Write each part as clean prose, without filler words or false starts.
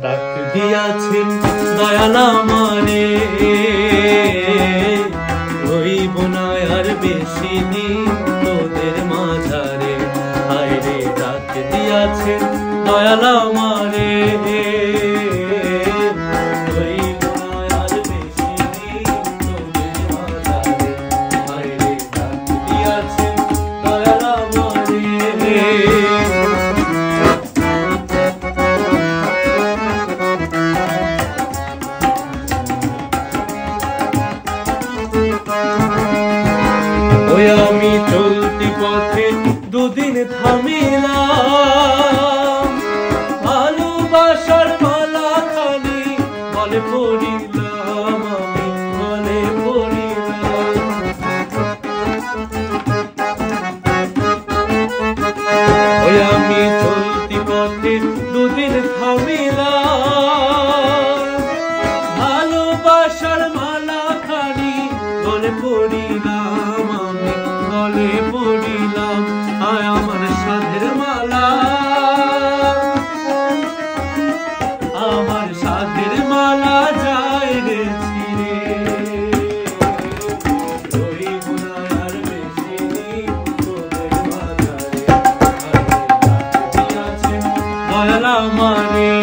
ডাক দিয়াছেন দয়াল আমারে, রইব না আর বেশি দিন তোদের মাঝারে। হায় রে ডাক দিয়াছেন দয়াল আমারে, রইব না আর বেশি দিন তোদের মাঝারে। হায় রে ডাক দিয়াছেন দয়াল আমারে। ওই আমি চলতি পথে দুদিন থামিলাম, ভালোবাসার মালা খানি গলে পড়িলাম, আমি গলে পড়িলাম। ওই আমি চলতি পথে দুদিন থামিলাম, ভালোবাসার মালা খানি গলে পড়িলাম, আমি গলে পড়িলাম। আয় আমার সাধের মালা, আমার সাধের মালা যায় রে ছিঁড়ে, রইব না আর বেশি দিন তোদের মাঝারে। দিয়াছেন দয়াল আমারে,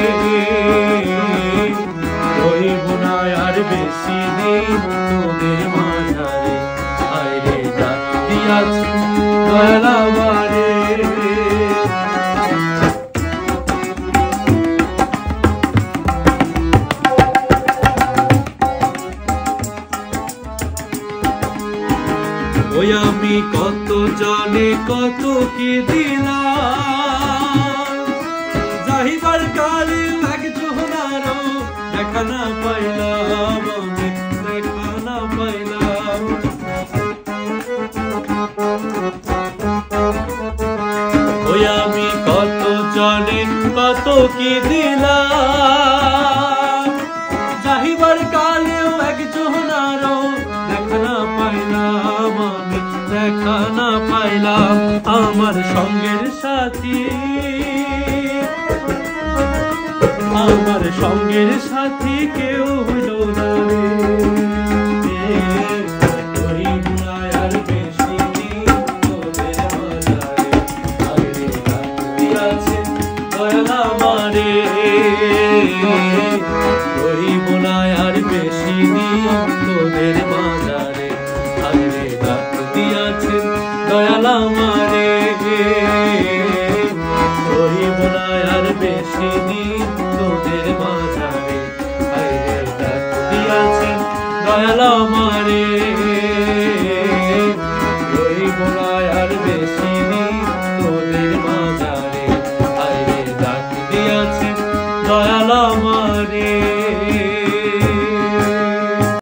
রইব না আর বেশি দিন তোদের মাঝারে। হায় রে ডাক দিয়াছেন দয়াল আমারে। ওই আমি কত জনে কত কি দিলাম, যাহিবার কালে এক জোহনারও দেখা না পাইলাম, আমি দেখা না পাইলাম। ওই আমি কত জনে কত কি দিলাম, যাহিবার কালেও এক জোহনারও দেখা না পাইলাম, আমি দেখা না পাইলাম। আমার সঙ্গের সাথী, আমার সঙ্গের সাথী কেউ হইল না রে, রইব না আর বেশি দিন তোদের মাঝারে। হায় রে ডাক দিয়াছেন দয়াল আমারে, রইব না আর বেশি দিন তোদের মাঝারে। হায় রে ডাক দিয়াছেন দয়াল আমারে, রইব না আর বেশি দিন তোদের মাঝারে। হায় রে ডাক দিয়াছেন দয়াল আমারে।